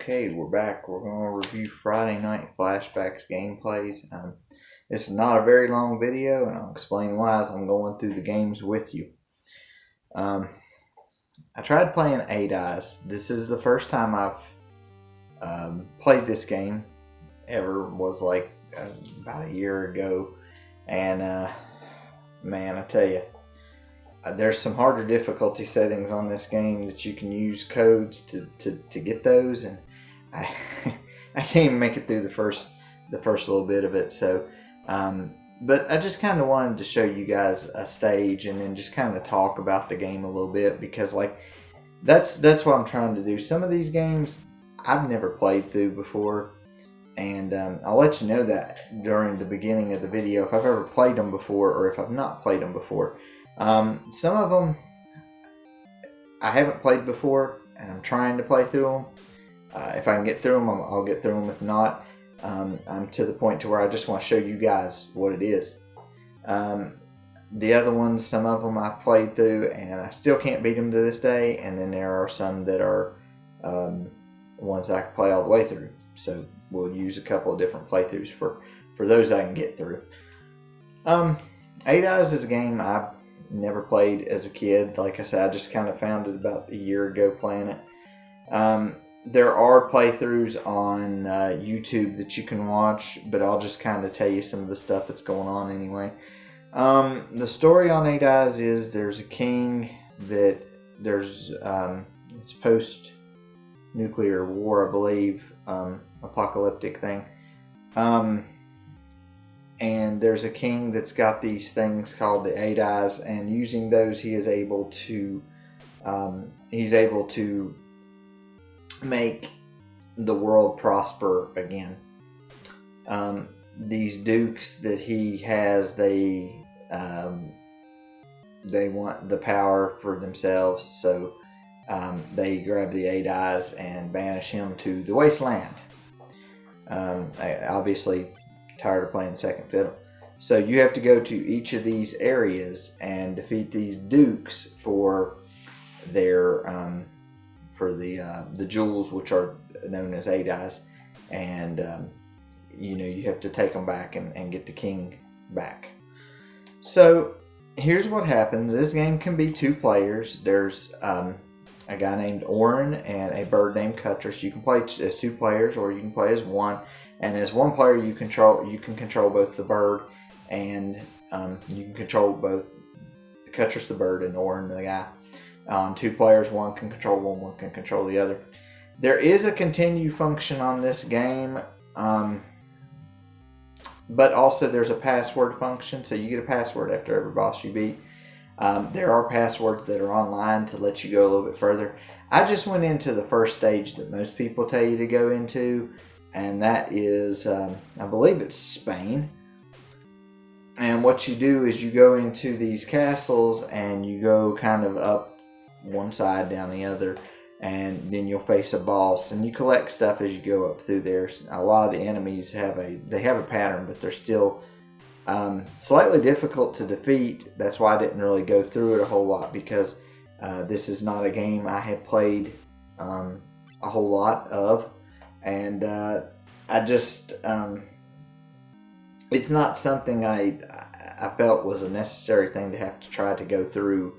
Okay, we're back. We're going to review Friday Night Flashbacks gameplays. This is not a very long video, and I'll explain why as I'm going through the games with you. I tried playing Eight Eyes. This is the first time I've played this game ever. Was like about a year ago, and man, I tell you, there's some harder difficulty settings on this game that you can use codes to get those, and I I can't even make it through the first little bit of it. So, but I just kind of wanted to show you guys a stage and then just kind of talk about the game a little bit, because like that's what I'm trying to do. Some of these games I've never played through before, and I'll let you know that during the beginning of the video if I've ever played them before or if I've not played them before. Some of them I haven't played before, and I'm trying to play through them. If I can get through them, I'll get through them. If not, I'm to the point to where I just want to show you guys what it is. The other ones, some of them I've played through, and I still can't beat them to this day. And then there are some that are ones I can play all the way through. So we'll use a couple of different playthroughs for those I can get through. Eight Eyes is a game I've never played as a kid. Like I said, I just kind of found it about a year ago playing it. There are playthroughs on YouTube that you can watch, but I'll just kind of tell you some of the stuff that's going on anyway. The story on Eight Eyes is there's a king that there's it's post-nuclear war, I believe, apocalyptic thing. And there's a king that's got these things called the Eight Eyes, and using those he is able to make the world prosper again. These dukes that he has, they want the power for themselves, so they grab the Eight Eyes and banish him to the wasteland. Obviously tired of playing second fiddle, so you have to go to each of these areas and defeat these dukes for their the jewels, which are known as Eight Eyes, and you have to take them back and get the king back. So here's what happens. This game can be 2 players. There's a guy named Orin and a bird named Cutcher. So you can play as 2 players, or you can play as 1. And as 1 player, you can control both the bird, and you can control both. Cutcher's the bird and Orin the guy. 2 players, 1 can control one can control the other. There is a continue function on this game, but also there's a password function, so you get a password after every boss you beat. There are passwords that are online to let you go a little bit further. I just went into the first stage that most people tell you to go into, and that is, I believe it's Spain. And what you do is you go into these castles and you go kind of up one side, down the other, and then you'll face a boss, and you collect stuff as you go up through there. A lot of the enemies have a pattern, but they're still slightly difficult to defeat. That's why I didn't really go through it a whole lot, because this is not a game I have played a whole lot of, and I just it's not something I felt was a necessary thing to have to try to go through,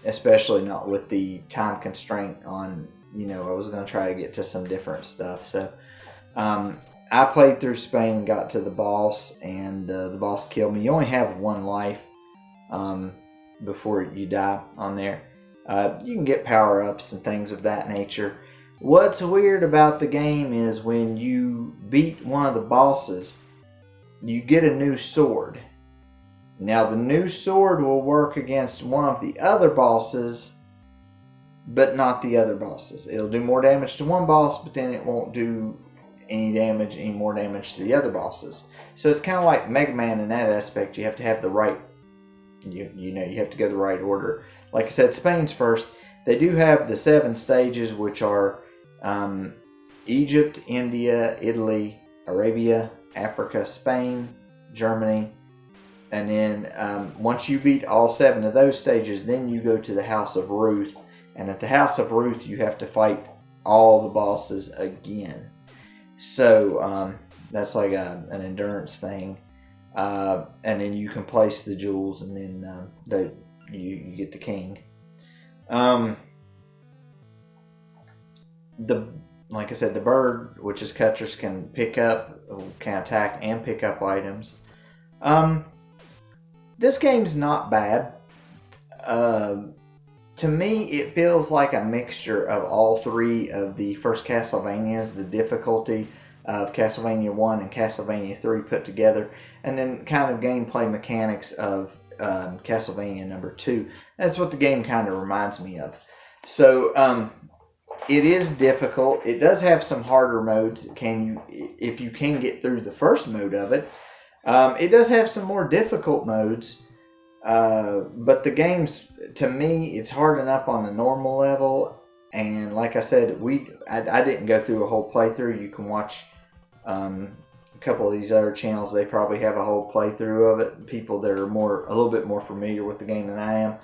especially not with the time constraint on, I was going to try to get to some different stuff. So I played through Spain, got to the boss, and the boss killed me. You only have 1 life before you die on there. You can get power-ups and things of that nature. What's weird about the game is when you beat one of the bosses, you get a new sword. Now the new sword will work against one of the other bosses, but not the other bosses. It'll do more damage to one boss, but then it won't do any more damage to the other bosses. So it's kind of like Mega Man in that aspect. You have to have the right, you have to go the right order. Like I said, Spain's first. They do have the 7 stages, which are Egypt, India, Italy, Arabia, Africa, Spain, Germany, and then once you beat all 7 of those stages, then you go to the House of Ruth, and at the House of Ruth you have to fight all the bosses again. So that's like an endurance thing. And then you can place the jewels, and then you get the king. Like I said, the bird, which is Cutlass, can attack and pick up items. This game's not bad. To me, it feels like a mixture of all three of the first Castlevanias, the difficulty of Castlevania 1 and Castlevania 3 put together, and then kind of gameplay mechanics of Castlevania number 2. That's what the game kind of reminds me of. So, it is difficult. It does have some harder modes. If you can get through the first mode of it. It does have some more difficult modes. But the game's, to me, it's hard enough on the normal level. And like I said, I didn't go through a whole playthrough. You can watch a couple of these other channels. They probably have a whole playthrough of it. People that are a little bit more familiar with the game than I am.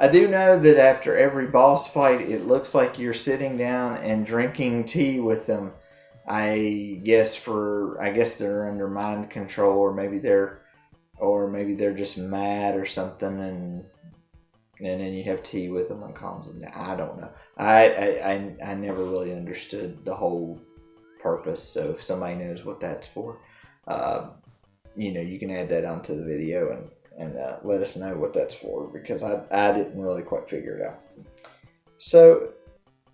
I do know that after every boss fight, it looks like you're sitting down and drinking tea with them. I guess they're under mind control, or maybe they're just mad or something, and then you have tea with them and calms them down. I don't know. I never really understood the whole purpose. So if somebody knows what that's for, you can add that onto the video and let us know what that's for, because I didn't really quite figure it out. So,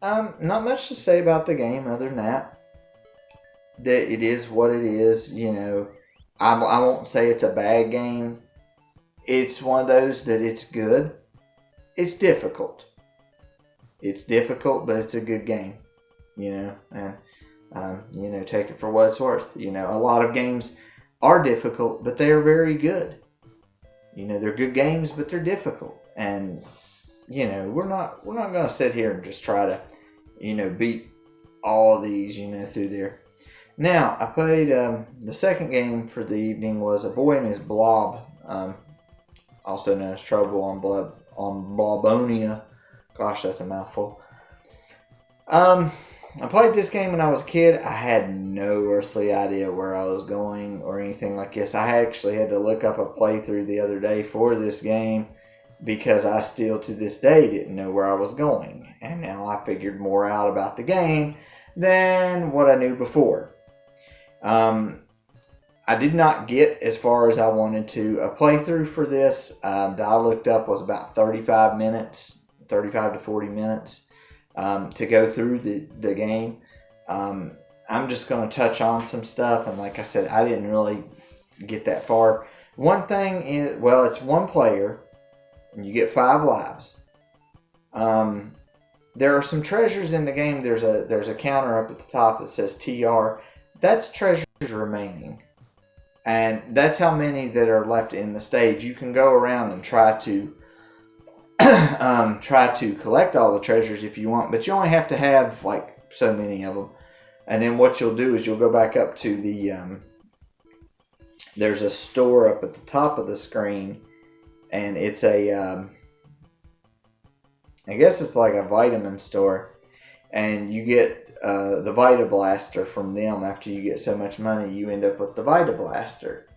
not much to say about the game other than that it is what it is. I won't say it's a bad game. It's one of those that it's good. It's difficult. It's difficult, but it's a good game. And take it for what it's worth. A lot of games are difficult, but they are very good. They're good games, but they're difficult. And, we're not going to sit here and just try to, beat all of these, through there. Now, I played, the second game for the evening was A Boy and His Blob, also known as Trouble on Blobonia. Gosh, that's a mouthful. I played this game when I was a kid. I had no earthly idea where I was going or anything like this. I actually had to look up a playthrough the other day for this game, because I still to this day didn't know where I was going. And now I figured more out about the game than what I knew before. I did not get as far as I wanted to. A playthrough for this that I looked up was about 35 to 40 minutes. To go through the game. I'm just going to touch on some stuff, and like I said, I didn't really get that far. One thing is, it's one player, and you get 5 lives. There are some treasures in the game. There's a counter up at the top that says TR. That's treasures remaining, and that's how many that are left in the stage. You can go around and try to collect all the treasures if you want, but you only have to have like so many of them. And then what you'll do is you'll go back up to the there's a store up at the top of the screen, and it's I guess it's like a vitamin store, and you get the Vita Blaster from them. After you get so much money, you end up with the Vita Blaster,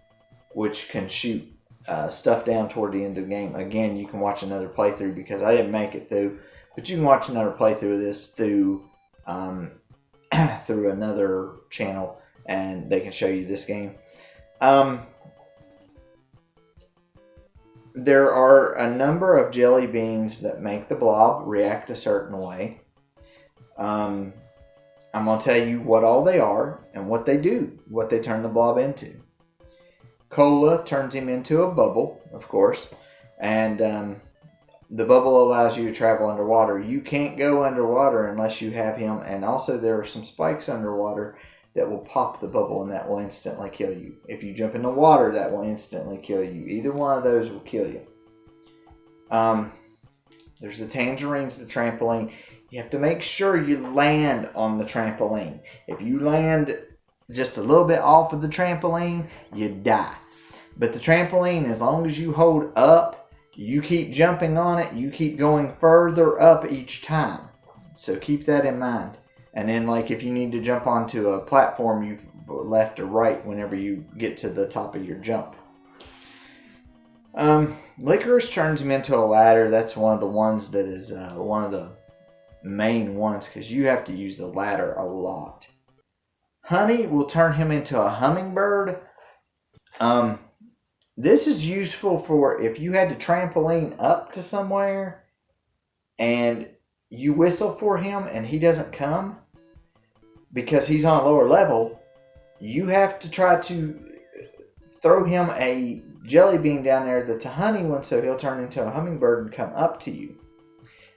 which can shoot stuff down toward the end of the game. Again, you can watch another playthrough, because I didn't make it through, but you can watch another playthrough of this through through another channel, and they can show you this game. There are a number of jelly beans that make the blob react a certain way. I'm going to tell you what all they are and what they do, what they turn the blob into. Cola turns him into a bubble, of course, and the bubble allows you to travel underwater. You can't go underwater unless you have him, and also there are some spikes underwater that will pop the bubble, and that will instantly kill you. If you jump in the water, that will instantly kill you. Either one of those will kill you. There's the tangerines, the trampoline. You have to make sure you land on the trampoline. If you land just a little bit off of the trampoline, you die. But the trampoline, as long as you hold up, you keep jumping on it, you keep going further up each time. So keep that in mind. And then, like, if you need to jump onto a platform, you left or right whenever you get to the top of your jump. Licorice turns him into a ladder. That's one of the ones that is one of the main ones, because you have to use the ladder a lot. Honey will turn him into a hummingbird. This is useful for if you had to trampoline up to somewhere and you whistle for him and he doesn't come because he's on a lower level. You have to try to throw him a jelly bean down there that's a honey one, so he'll turn into a hummingbird and come up to you.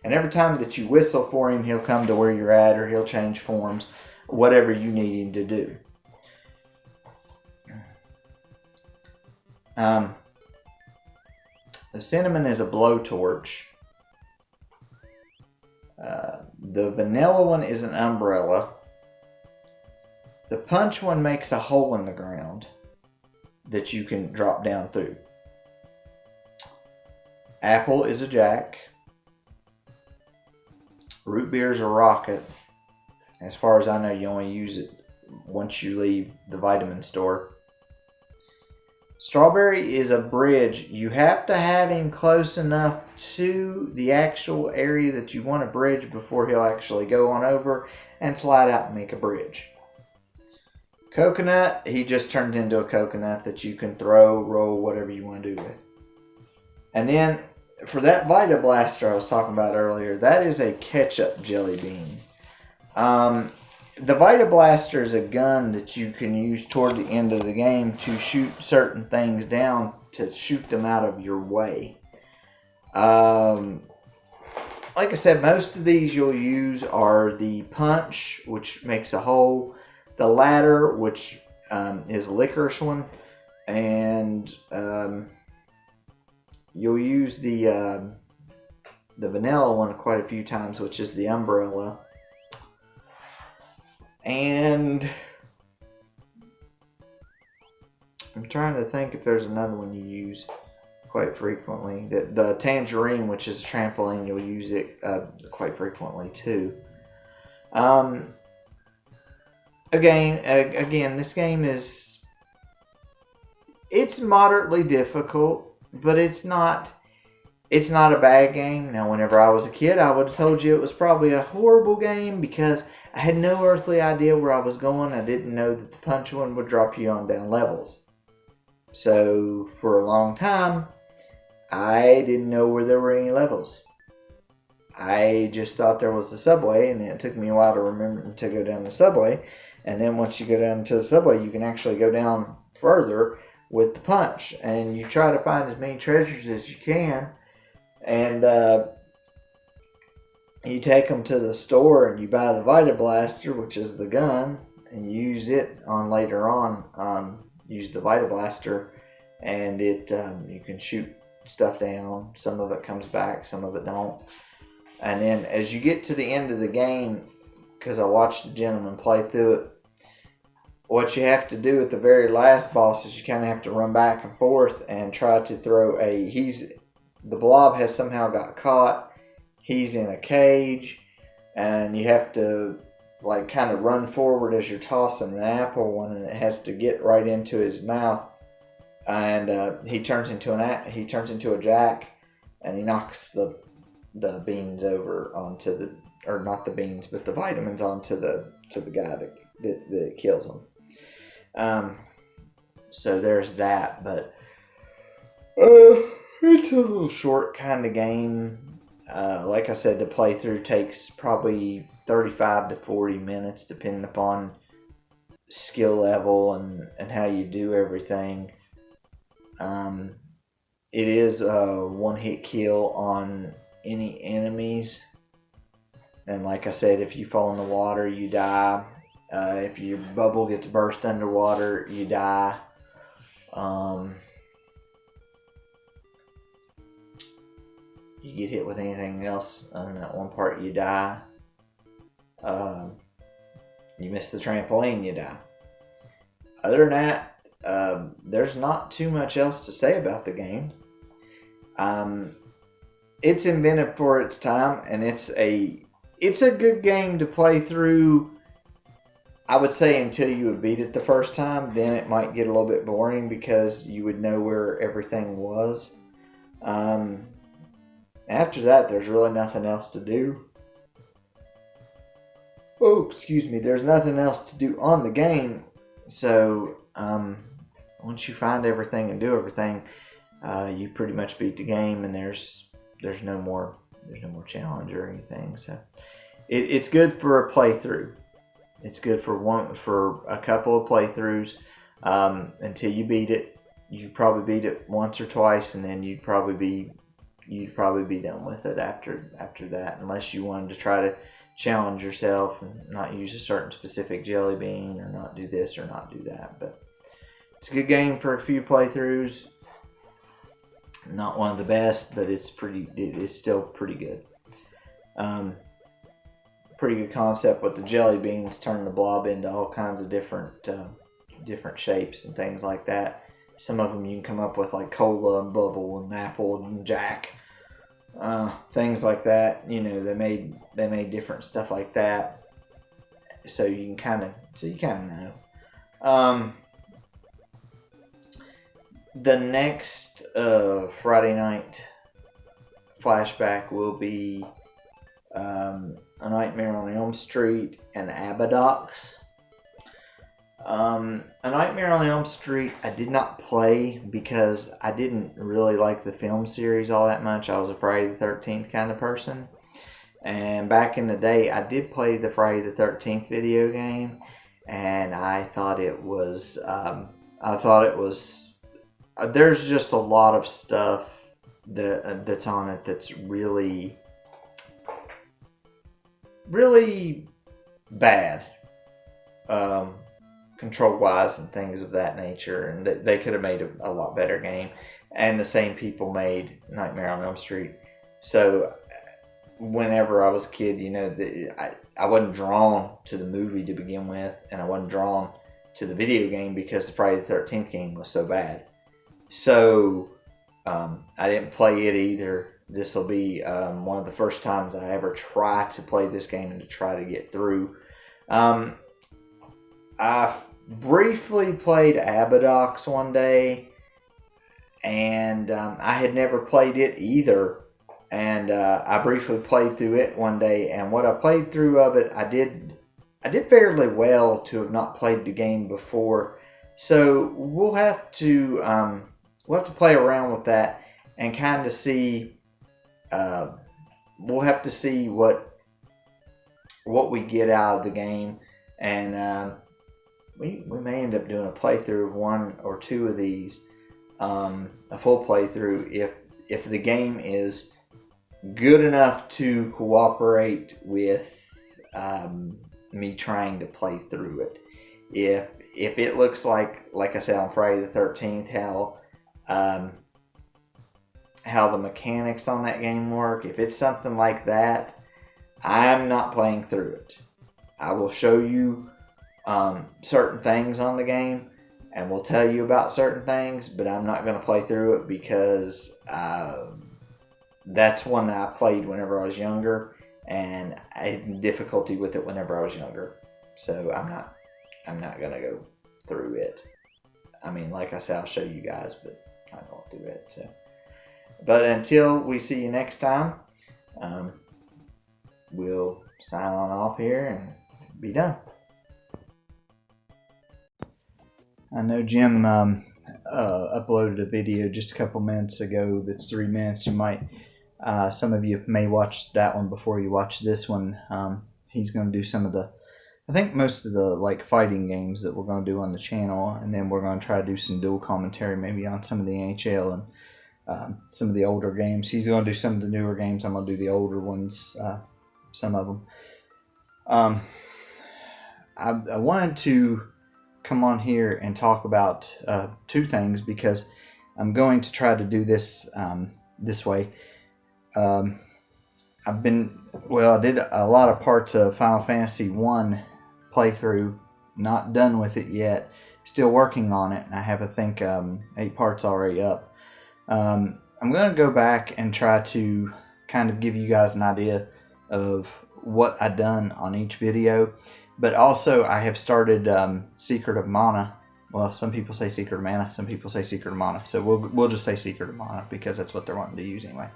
And every time that you whistle for him, he'll come to where you're at, or he'll change forms, whatever you need him to do. The cinnamon is a blowtorch. The vanilla one is an umbrella. The punch one makes a hole in the ground that you can drop down through. Apple is a jack. Root beer is a rocket. As far as I know, you only use it once you leave the vitamin store. Strawberry is a bridge. You have to have him close enough to the actual area that you want to bridge before he'll actually go on over and slide out and make a bridge. Coconut, he just turns into a coconut that you can throw, roll, whatever you want to do with. And then for that Vita Blaster I was talking about earlier, that is a ketchup jelly bean. The Vita Blaster is a gun that you can use toward the end of the game to shoot certain things down, to shoot them out of your way. Like I said, most of these you'll use are the punch, which makes a hole, the ladder, which is a licorice one, and you'll use the vanilla one quite a few times, which is the umbrella. And I'm trying to think if there's another one you use quite frequently. The tangerine, which is a trampoline, you'll use it quite frequently too. Again, this game it's moderately difficult, but it's not a bad game. Now, whenever I was a kid, I would have told you it was probably a horrible game because I had no earthly idea where I was going. I didn't know that the punch one would drop you on down levels. So for a long time, I didn't know where there were any levels. I just thought there was the subway, and it took me a while to remember to go down the subway. And then once you go down to the subway, you can actually go down further with the punch. And you try to find as many treasures as you can. And you take them to the store and you buy the Vita Blaster, which is the gun, and you use it on later on. Use the Vita Blaster, and it you can shoot stuff down. Some of it comes back, some of it don't. And then as you get to the end of the game, because I watched the gentleman play through it, what you have to do at the very last boss is you kind of have to run back and forth and try to throw the blob has somehow got caught. He's in a cage, and you have to like kind of run forward as you're tossing an apple one, and it has to get right into his mouth. And he turns into a jack, and he knocks the beans over onto or not the beans, but the vitamins onto the guy that kills him. So there's that, but it's a little short kind of game. Like I said, the playthrough takes probably 35 to 40 minutes, depending upon skill level and how you do everything. It is a one-hit kill on any enemies. And like I said, if you fall in the water, you die. If your bubble gets burst underwater, you die. You get hit with anything else on that one part, you die. You miss the trampoline, you die. Other than that, there's not too much else to say about the game. It's inventive for its time, and it's a it's a good game to play through. I would say until you would beat it the first time, then it might get a little bit boring because you would know where everything was. After that, there's really nothing else to do. Oh, excuse me. There's nothing else to do on the game. So, once you find everything and do everything, you pretty much beat the game, and there's no more challenge or anything. So, it's good for a playthrough. It's good for a couple of playthroughs until you beat it. You probably beat it once or twice, and then you'd probably be done with it after that, unless you wanted to try to challenge yourself and not use a certain specific jelly bean, or not do this or not do that. But it's a good game for a few playthroughs. Not one of the best, but it's still pretty good. Pretty good concept with the jelly beans, turning the blob into all kinds of different shapes and things like that. Some of them you can come up with, like cola and bubble and apple and jack, things like that. You know, they made different stuff like that, so you kind of know. The next Friday night flashback will be A Nightmare on Elm Street and Abadox. A Nightmare on Elm Street I did not play because I didn't really like the film series all that much. I was a Friday the 13th kind of person. And back in the day, I did play the Friday the 13th video game, and I thought it was there's just a lot of stuff that's on it that's really bad, control wise and things of that nature, and they could have made a lot better game. And the same people made Nightmare on Elm Street. So whenever I was a kid, you know, I wasn't drawn to the movie to begin with, and I wasn't drawn to the video game because the Friday the 13th game was so bad. So I didn't play it either. This will be one of the first times I ever try to play this game and to try to get through. I briefly played Abadox one day, and I had never played it either. And I briefly played through it one day, and what I played through of it, I did fairly well to have not played the game before. So we'll have to play around with that and kind of see. We'll have to see what we get out of the game, and we may end up doing a playthrough of one or two of these, a full playthrough if the game is good enough to cooperate with me trying to play through it. If it looks like I said on Friday the 13th, how the mechanics on that game work, if it's something like that, I'm not playing through it. I will show you certain things on the game, and we'll tell you about certain things, but I'm not going to play through it because that's one that I played whenever I was younger, and I had difficulty with it whenever I was younger. So I'm not going to go through it. I mean, like I said, I'll show you guys, but I'm not going through it. So, but until we see you next time, we'll sign on off here and be done. I know Jim uploaded a video just a couple minutes ago that's 3 minutes. You might, some of you may watch that one before you watch this one. He's going to do some of the, I think most of the like fighting games that we're going to do on the channel, and then we're going to try to do some dual commentary maybe on some of the NHL and some of the older games. He's going to do some of the newer games. I'm going to do the older ones, some of them. I wanted to come on here and talk about two things because I'm going to try to do this this way. I did a lot of parts of Final Fantasy 1 playthrough, not done with it yet, still working on it. I have, I think, 8 parts already up. I'm going to go back and try to kind of give you guys an idea of what I done on each video. But also I have started Secret of Mana. Well, some people say Secret of Mana, some people say Secret of Mana. So we'll just say Secret of Mana because that's what they're wanting to use anyway.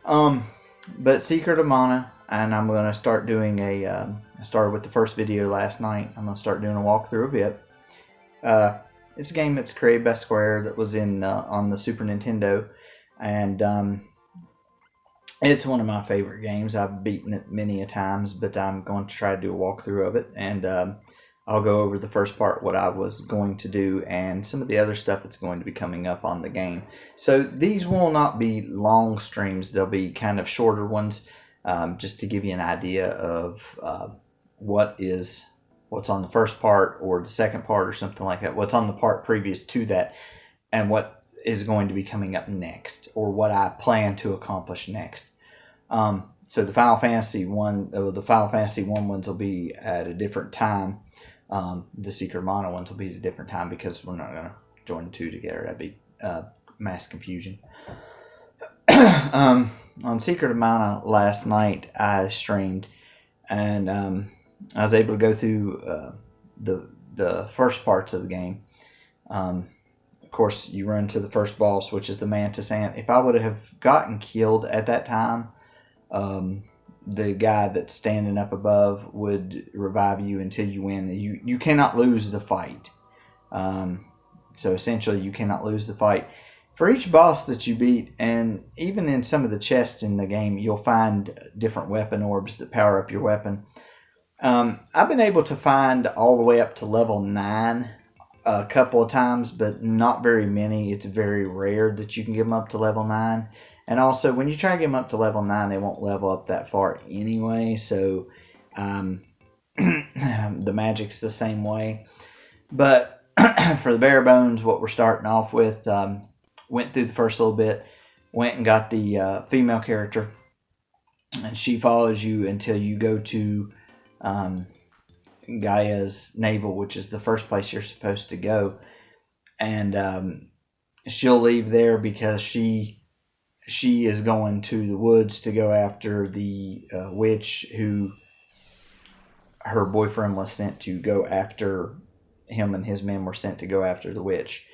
But Secret of Mana, and I'm going to start doing I started with the first video last night. I'm going to start doing a walkthrough a bit. It's a game that's created by Square that was in on the Super Nintendo, and it's one of my favorite games. I've beaten it many a times, but I'm going to try to do a walkthrough of it, and I'll go over the first part, what I was going to do, and some of the other stuff that's going to be coming up on the game. So these will not be long streams. They'll be kind of shorter ones, just to give you an idea of what's on the first part or the second part or something like that, what's on the part previous to that, and what is going to be coming up next, or what I plan to accomplish next. So the Final Fantasy ones will be at a different time. The Secret of Mana ones will be at a different time because we're not going to join the two together. That'd be mass confusion. On Secret of Mana last night, I streamed, and I was able to go through the first parts of the game. Of course, you run to the first boss, which is the Mantis Ant. If I would have gotten killed at that time, the guy that's standing up above would revive you until you win. You cannot lose the fight. So essentially, you cannot lose the fight. For each boss that you beat, and even in some of the chests in the game, you'll find different weapon orbs that power up your weapon. I've been able to find all the way up to level 9 a couple of times, but not very many. It's very rare that you can get them up to level 9. And also, when you try to get them up to level 9, they won't level up that far anyway. So, the magic's the same way. But for the bare bones, what we're starting off with, went through the first little bit, went and got the female character. And she follows you until you go to Gaia's navel, which is the first place you're supposed to go. And she'll leave there because she is going to the woods to go after the witch who her boyfriend was sent to go after. Him and his men were sent to go after the witch.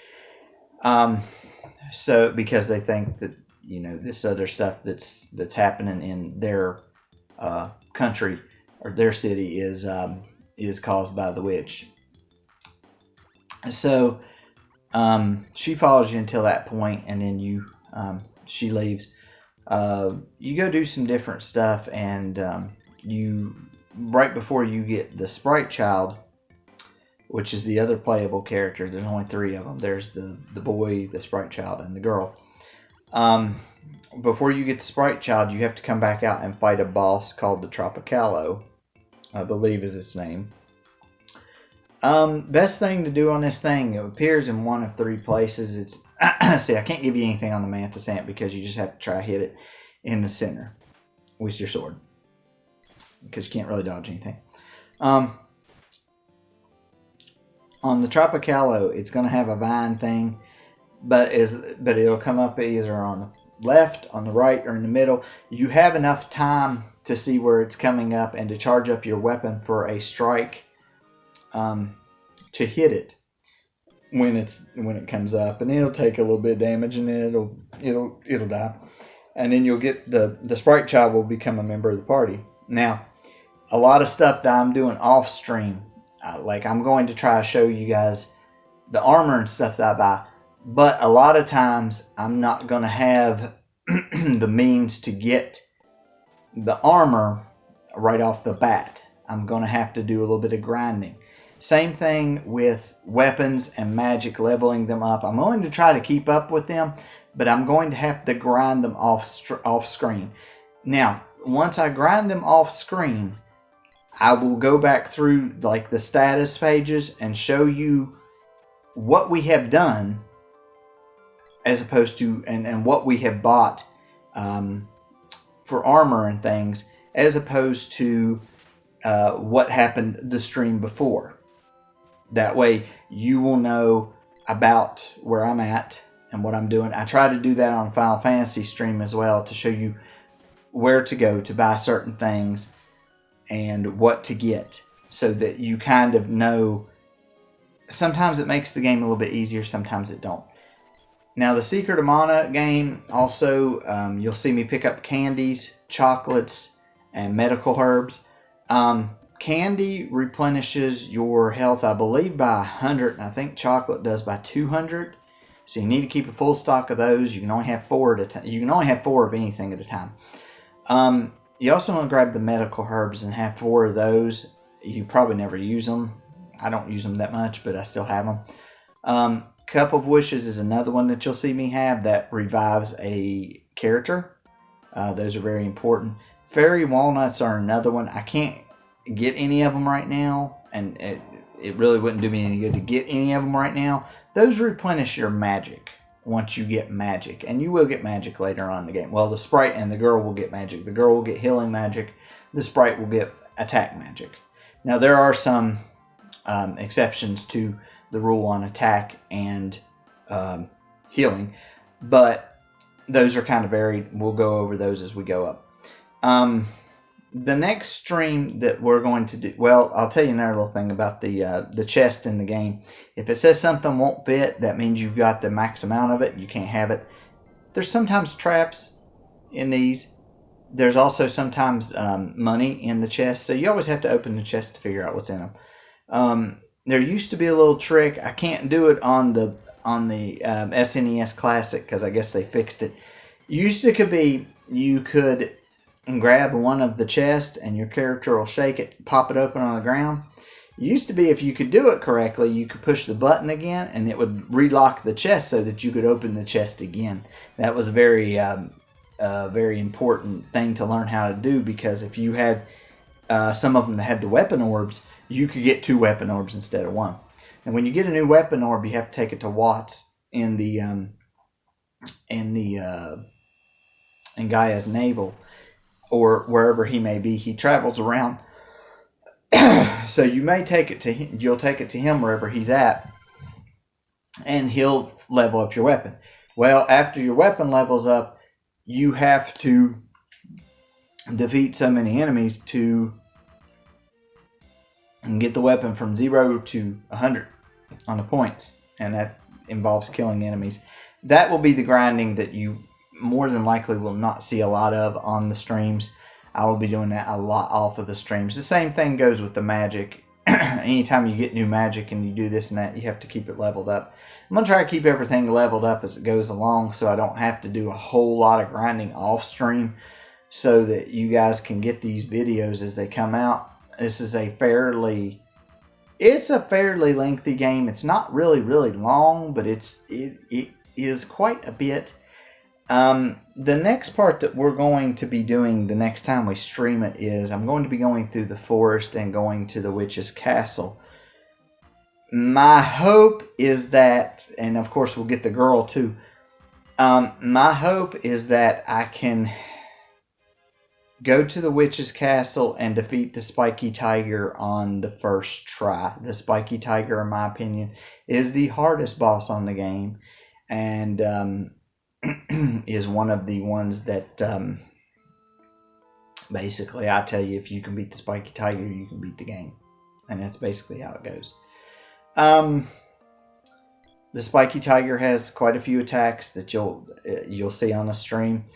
So because they think that, you know, this other stuff that's happening in their country or their city is caused by the witch. So she follows you until that point, and then she leaves. You go do some different stuff, and you right before you get the Sprite Child, which is the other playable character. There's only 3 of them. There's the boy, the Sprite Child, and the girl. Before you get the Sprite Child, you have to come back out and fight a boss called the Tropicalo, I believe is its name. Best thing to do on this thing, it appears in one of 3 places. It's see, I can't give you anything on the Mantis Ant because you just have to try to hit it in the center with your sword, because you can't really dodge anything. On the Tropicalo, it's going to have a vine thing, but it'll come up either on the left, on the right, or in the middle. You have enough time to see where it's coming up and to charge up your weapon for a strike, to hit it when it comes up, and it'll take a little bit of damage, and it'll die, and then you'll get the Sprite Child will become a member of the party. Now, a lot of stuff that I'm doing off stream, like I'm going to try to show you guys the armor and stuff that I buy, but a lot of times I'm not going to have the means to get the armor right off the bat. I'm going to have to do a little bit of grinding. Same thing with weapons and magic, leveling them up. I'm going to try to keep up with them, but I'm going to have to grind them off screen. Now, once I grind them off screen, I will go back through like the status pages and show you what we have done, as opposed to and what we have bought for armor and things, as opposed to what happened the stream before. That way you will know about where I'm at and what I'm doing. I try to do that on Final Fantasy stream as well, to show you where to go to buy certain things. and what to get, so that you kind of know. Sometimes it makes the game a little bit easier, sometimes it don't. Now the Secret of Mana game, also you'll see me pick up candies, chocolates, and medical herbs. Candy replenishes your health, I believe, by 100, and I think chocolate does by 200. So you need to keep a full stock of those. You can only have 4 at a time. You can only have 4 of anything at a time. You also want to grab the medical herbs and have 4 of those. You probably never use them. I don't use them that much, but I still have them. Cup of Wishes is another one that you'll see me have that revives a character. Those are very important. Fairy Walnuts are another one. I can't get any of them right now, and it really wouldn't do me any good to get any of them right now. Those replenish your magic once you get magic, and you will get magic later on in the game. Well, the sprite and the girl will get magic. The girl will get healing magic. The sprite will get attack magic. Now there are some exceptions to the rule on attack and healing, but those are kind of varied. We'll go over those as we go up. The next stream that we're going to do, well, I'll tell you another little thing about the chest in the game. If it says something won't fit, that means you've got the max amount of it. You can't have it. There's sometimes traps in these. There's also sometimes money in the chest, so you always have to open the chest to figure out what's in them. There used to be a little trick. I can't do it on the SNES Classic because I guess they fixed it. You could grab one of the chests and your character will shake it, pop it open on the ground. It used to be, if you could do it correctly, you could push the button again and it would relock the chest so that you could open the chest again. That was a very important thing to learn how to do, because if you had some of them that had the weapon orbs, you could get 2 weapon orbs instead of 1. And when you get a new weapon orb, you have to take it to Watts in Gaia's navel, or wherever he may be. He travels around. So you may take it to him. You'll take it to him wherever he's at, and he'll level up your weapon. Well, after your weapon levels up, you have to defeat so many enemies to get the weapon from 0 to 100 on the points, and that involves killing enemies. That will be the grinding that you more than likely will not see a lot of on the streams. I will be doing that a lot off of the streams. The same thing goes with the magic. Anytime you get new magic and you do this and that, you have to keep it leveled up. I'm going to try to keep everything leveled up as it goes along, so I don't have to do a whole lot of grinding off stream, so that you guys can get these videos as they come out. This is a fairly lengthy game. It's not really long, but it is quite a bit. The next part that we're going to be doing the next time we stream it is I'm going to be going through the forest and going to the witch's castle. My hope is that, and of course we'll get the girl too. My hope is that I can go to the witch's castle and defeat the spiky tiger on the first try. The spiky tiger, in my opinion, is the hardest boss on the game, and is one of the ones that basically, I tell you, if you can beat the spiky tiger, you can beat the game, and that's basically how it goes. The spiky tiger has quite a few attacks that you'll see on the stream.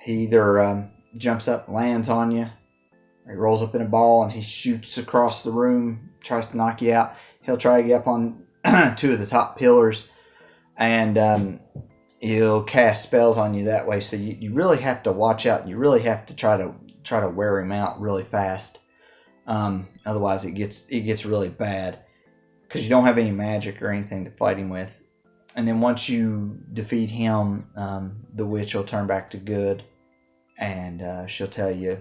He either jumps up and lands on you, or he rolls up in a ball and he shoots across the room, tries to knock you out. He'll try to get up on 2 of the top pillars, and he'll cast spells on you that way. So you really have to watch out. You really have to try to wear him out really fast. Otherwise, it gets really bad, because you don't have any magic or anything to fight him with. And then once you defeat him, the witch will turn back to good, and she'll tell you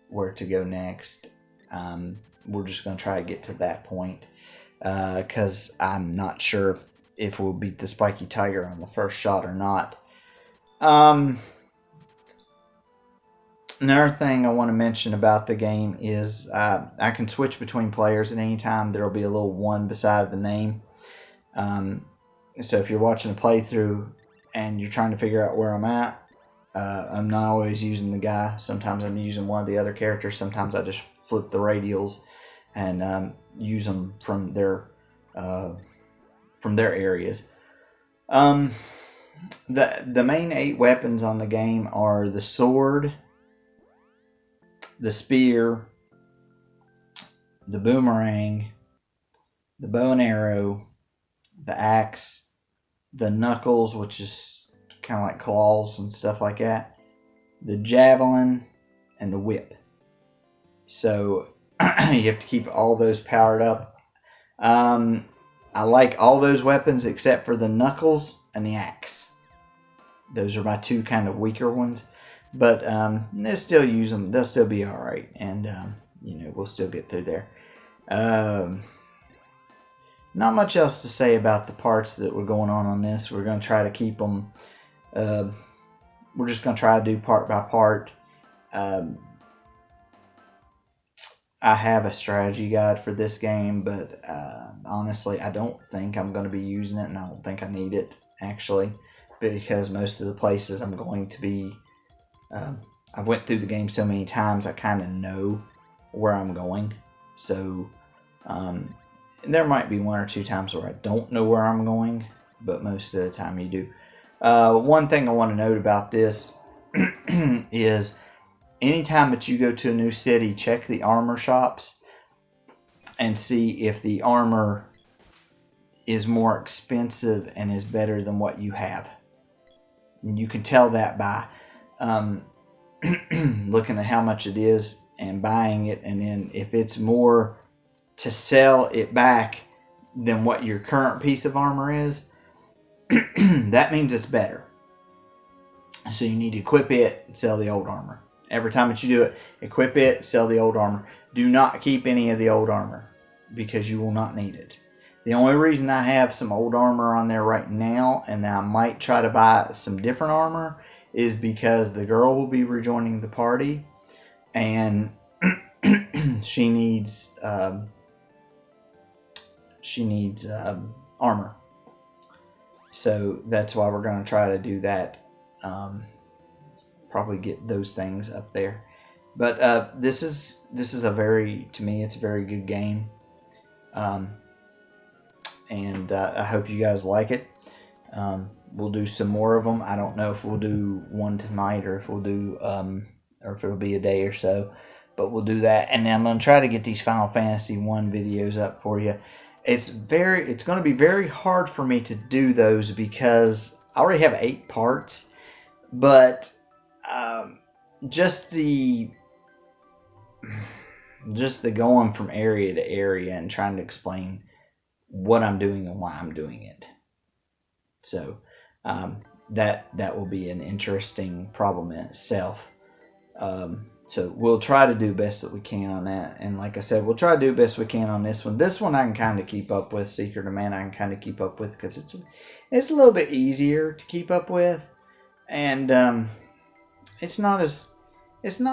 where to go next. We're just going to try to get to that point, because I'm not sure if we'll beat the spiky tiger on the first shot or not. Another thing I want to mention about the game is I can switch between players at any time. There will be a little 1 beside the name. So if you're watching a playthrough and you're trying to figure out where I'm at, I'm not always using the guy. Sometimes I'm using one of the other characters. Sometimes I just flip the radials and use them from their areas. The main 8 weapons on the game are the sword, the spear, the boomerang, the bow and arrow, the axe, the knuckles, which is kind of like claws and stuff like that, the javelin, and the whip. So you have to keep all those powered up. I like all those weapons except for the knuckles and the axe. Those are my 2 kind of weaker ones. But they'll still use them. They'll still be all right. And, we'll still get through there. Not much else to say about the parts that were going on this. We're going to try to keep them. We're just going to try to do part by part. I have a strategy guide for this game, but honestly, I don't think I'm going to be using it, and I don't think I need it, actually, because most of the places I'm going to be... I've went through the game so many times, I kind of know where I'm going. So, there might be 1 or 2 times where I don't know where I'm going, but most of the time you do. One thing I want to note about this is... anytime that you go to a new city, check the armor shops and see if the armor is more expensive and is better than what you have. And you can tell that by looking at how much it is and buying it. And then if it's more to sell it back than what your current piece of armor is, that means it's better. So you need to equip it and sell the old armor. Every time that you do it, equip it, sell the old armor. Do not keep any of the old armor because you will not need it. The only reason I have some old armor on there right now, and I might try to buy some different armor, is because the girl will be rejoining the party, and she needs armor. So that's why we're going to try to do that. Probably get those things up there, but this is to me it's a very good game, and I hope you guys like it. We'll do some more of them. I don't know if we'll do one tonight or if we'll do or if it'll be a day or so, but we'll do that. And then I'm going to try to get these Final Fantasy 1 videos up for you. It's going to be very hard for me to do those because I already have 8 parts, but just the going from area to area and trying to explain what I'm doing and why I'm doing it. So that will be an interesting problem in itself. So we'll try to do best that we can on that. And like I said, we'll try to do best we can on this one. This one I can kind of keep up with. Secret of Mana I can kind of keep up with because it's a little bit easier to keep up with. And it's not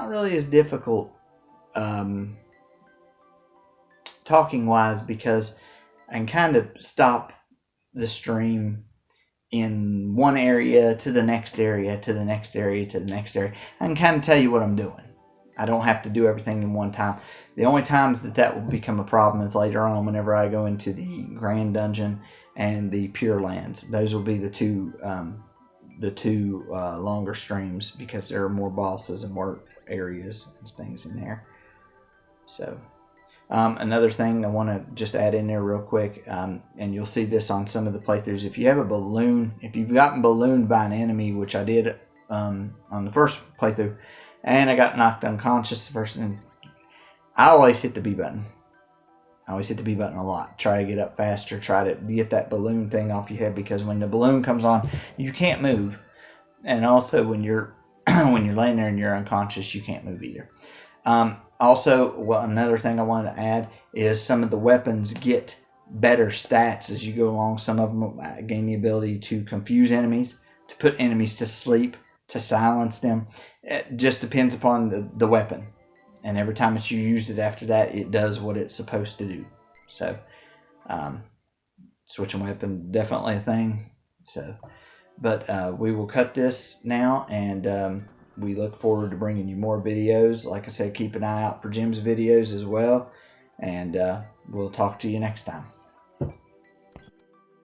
really as difficult talking wise because I can kind of stop the stream in one area to the next area to the next area to the next area. I can kind of tell you what I'm doing. I don't have to do everything in one time. The only times that will become a problem is later on whenever I go into the Grand Dungeon and the Pure Lands. Those will be the two longer streams because there are more bosses and more areas and things in there. So another thing I want to just add in there real quick, and you'll see this on some of the playthroughs. If you have a balloon, if you've gotten ballooned by an enemy, which I did on the first playthrough, and I got knocked unconscious the first time, I always hit the B button. I always hit the B button a lot. Try to get up faster. Try to get that balloon thing off your head because when the balloon comes on, you can't move. And also when you're laying there and you're unconscious, you can't move either. Also, another thing I wanted to add is some of the weapons get better stats as you go along. Some of them gain the ability to confuse enemies, to put enemies to sleep, to silence them. It just depends upon the weapon. And every time that you use it after that, it does what it's supposed to do. So, switching weapon, definitely a thing. So, but we will cut this now, and we look forward to bringing you more videos. Like I said, keep an eye out for Jim's videos as well. And we'll talk to you next time.